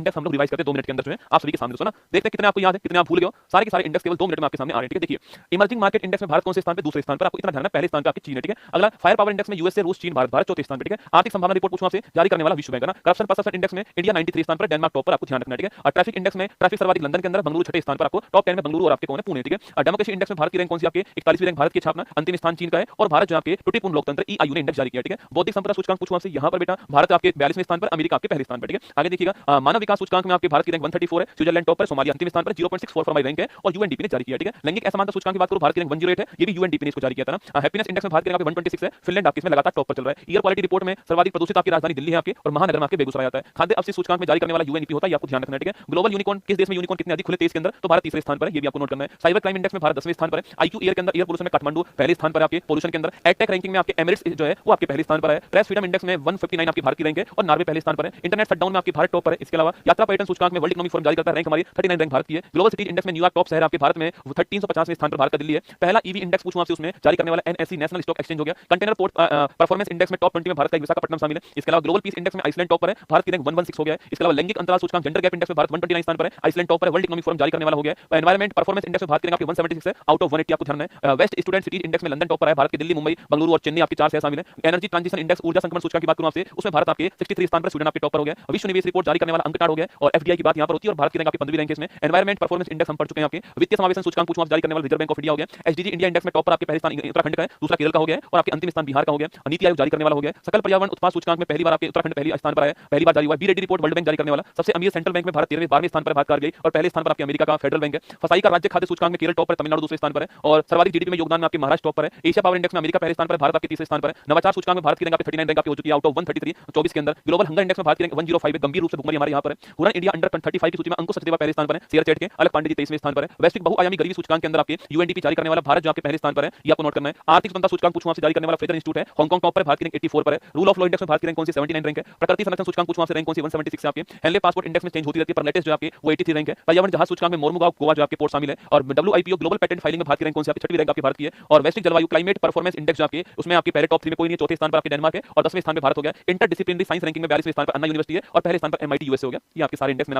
Index हम लोग revise करते हैं 2 मिनट के अंदर जो है आप सभी के सामने। सुना देखते हैं कितने आपको याद है, कितने आप भूल गए हो। सारे के सारे इंडेक्स केवल 2 मिनट में आपके सामने आ रहे हैं। ठीक है, देखिए इमर्जिंग मार्केट इंडेक्स में भारत कौन से स्थान पे, दूसरे स्थान पर आपको इतना ध्यान है, पहले स्थान पे आपकी चीन है। ठीक है, अगला फायर पावर इंडेक्स में यूएसए, रूस, चीन, भारत, भारत चौथे स्थान पे। ठीक है, आर्थिक संभावना रिपोर्ट पूछूं आपसे, जारी करने वाला विश्व बैंक है ना। करप्शन परसेप्शन इंडेक्स में इंडिया 93 स्थान पर, डेनमार्क टॉप पर, आपको ध्यान रखना है। ठीक है, और ट्रैफिक इंडेक्स में ट्रैफिक सर्वाधिक लंदन के अंदर, बेंगलुरु छठे स्थान पर, आपको टॉप 10 में बेंगलुरु और आपके कौन है, पुणे। ठीक है, और डेमोक्रेसी इंडेक्स में भारत की रैंक कौन सी आपके 41वीं रैंक भारत की छापना, अंतिम स्थान चीन का है और भारत जो आपके त्रुटिपूर्ण लोकतंत्र ईआईयू ने इंडेक्स जारी किया। ठीक है, बौद्धिक संपदा सूचकांक पूछूं आपसे, यहां पर बेटा भारत आपके 42वें स्थान पर, अमेरिका आपके पहले स्थान पर। ठीक है, आगे देखिएगा मानव विकास सूचकांक में आपके भारत की रैंक 134 है, स्विट्जरलैंड टॉप पर, सोमालिया अंतिम स्थान पर, 0.64 फॉर माय रैंक है और यूएनडीपी ने जारी किया। ठीक है, लैंगिक असमानता सूचकांक की बात करूं, भारत की रैंक 108 है, ये भी यूएनडीपी ने इसको जारी किया था ना। हैप्पीनेस इंडेक्स में भारत की रैंक 126 है, फिनलैंड आपके इसमें लगातार टॉप पर चल रहा है। एयर क्वालिटी रिपोर्ट में सर्वाधिक प्रदूषित आपकी राजधानी दिल्ली है आपके, और महानगर में आपके बेगूसराय आता है। खाद्य अवशिष्ट सूचकांक में जारी करने वाला यूएनईपी होता है, ये आपको ध्यान रखना है। ठीक है, ग्लोबल यूनिकॉर्न किस देश में यूनिकॉर्न कितने अधिक खुले, तेज के अंदर, तो भारत तीसरे स्थान पर है, ये भी आपको नोट करना है। साइबर क्राइम इंडेक्स में भारत 10वें स्थान पर है। आईक्यू एयर के अंदर एयर पोल्यूशन में काठमांडू पहले स्थान पर है आपके पोल्यूशन के अंदर। एडटेक रैंकिंग में आपके एमिरेट्स जो है वो आपके पहले स्थान पर है। प्रेस फ्रीडम इंडेक्स में 159 आपकी भारत की रैंक है और नॉर्वे पहले स्थान पर है। इंटरनेट शटडाउन में आपकी भारत टॉप पर है। इसके अलावा यात्रा पर्यटन सूचकांक में वर्ल्ड इकोनॉमिक फोरम जारी करता है, रैंक हमारी 39 रैंक भारत की है। ग्लोबल सिटी इंडेक्स में न्यूयॉर्क टॉप शहर आपके भारत में 350वें स्थान पर भारत का दिल्ली है। पहला ईवी इंडेक्स पूछूं आपसे, उसमें जारी करने वाला एनएससी नेशनल स्टॉक एक्सचेंज हो गया। कंटेनर पोर्ट परफॉर्मेंस इंडेक्स में टॉप 20 में भारत का विशाखापट्टनम शामिल है। इसके अलावा ग्लोबल पीस इंडेक्स में आइसलैंड टॉप पर है, भारत की रैंक 116 हो गया है। इसके अलावा लैंगिक अंतराल सूचकांक जेंडर गैप इंडेक्स में भारत 129 स्थान पर है, आइसलैंड टॉप पर है, वर्ल्ड इकोनॉमिक फोरम जारी करने वाला हो गया है। एनवायरमेंट परफॉर्मेंस इंडेक्स में भारत की रैंक आपकी 176 है आउट ऑफ 180, आपको ध्यान है। वेस्ट स्टूडेंट सिटीज इंडेक्स में लंदन टॉप पर है, भारत के दिल्ली, मुंबई, बेंगलुरु और चेन्नई आपके 4 शहर शामिल है। एनर्जी ट्रांजिशन इंडेक्स ऊर्जा संक्रमण सूचकांक की बात करूं आपसे, उसमें भारत आपके 63 स्थान पर, स्वीडन आपके टॉप पर हो गया। विश्व निवेश रिपोर्ट जारी करने वाला अंकटाड हो गया और एफडीआई की बात यहां पर होती है और भारत की रैंक आपकी 15वीं रैंक है इसमें। एनवायरमेंट परफॉर्मेंस इंडेक्स हम पढ़ चुके हैं आपके। वित्तीय समावेशन सूचकांक पूछूं आप, जारी करने वाला रिजर्व बैंक ऑफ इंडिया हो गया। एसडीजी इंडिया इंडेक्स में टॉप पर आपके पहले स्थान उत्तराखंड का है, दूसरा केरल का हो गया है और आपके अंतिम स्थान बिहार का हो गया। नीति आयोग जारी करने वाला हो गया। सकल पर्यावरण उत्पाद सूचकांक में पहली बार आपके उत्तराखंड पहली स्थान पर आया, पहली बार जारी हुआ। B Reddy report World Bank जारी करने वाला। सबसे अमीर सेंट्रल बैंक में भारत 12वें स्थान पर बात कर गई और पहले स्थान पर आपके अमेरिका का फेडरल बैंक है। फसाई का राज्य खाद्य सूचकांक में केरल टॉप पर, तमिलनाडु दूसरे स्थान पर है और सर्वाधिक जीडीपी में योगदान में आपके महाराष्ट्र टॉप पर है। एशिया पावर इंडेक्स में अमेरिका पहले स्थान पर, भारत आपके तीसरे स्थान पर है। नवाचार सूचकांक में भारत की रैंक आपकी 39 रैंक आपकी हो चुकी है आउट ऑफ 133 24 के अंदर। ग्लोबल हंगर इंडेक्स में भारत की रैंक 105 है, गंभीर रूप से भूखमरी हमारे यहां पर है। हुरन इंडिया अंडर 35 की सूची में अंकुश सचदेवा पहले स्थान पर है, शेयर चैट के अलग पांडे जी 23वें स्थान पर है। वैश्विक बहुआयामी गरीबी सूचकांक के अंदर आपके यूएनडीपी जारी करने वाला भारत जो आपके पहले स्थान पर है, ये आपको नोट करना है। आर्थिक स्वतंत्रता सूचकांक पूछूं आपसे, जारी करने वाला फ्रेजर इंस्टीट्यूट है, हांगकांग टॉप पर, भारत की रैंक 84 पर है। रूल ऑफ लॉ इंडेक्स में भारत की रैंक कौन सी 79 रैंक है। प्रकृति संरक्षण सूचकांक पूछूं आपसे, रैंक कौन सी 176 है आपके। हेनले पासपोर्ट इंडेक्स में चेंज होती रहती है पर लेटेस्ट जो आपके वो 83 रैंक है। पर्यावरण जहाज सूचकांक में मोरमुगांव गोवा जो आपके पोर्ट शामिल है और डब्ल्यूआईपीओ ग्लोबल पेटेंट फाइलिंग में भारत की रैंक कौन सी आपकी 6वीं रैंक आपकी भारत की है। और वैश्विक जलवायु क्लाइमेट परफॉर्मेंस इंडेक्स जो आपके उसमें आपके पहले टॉप 3 में कोई नहीं, चौथे स्थान पर आपके डेनमार्क है और 10वें स्थान पर भारत हो गया। इंटरडिसिप्लिनरी साइंस रैंकिंग में 42वें स्थान पर अन्ना यूनिवर्सिटी है और पहले स्थान पर एमआईटी यूएसए हो गया। ये आपके सारे इंडेक्स में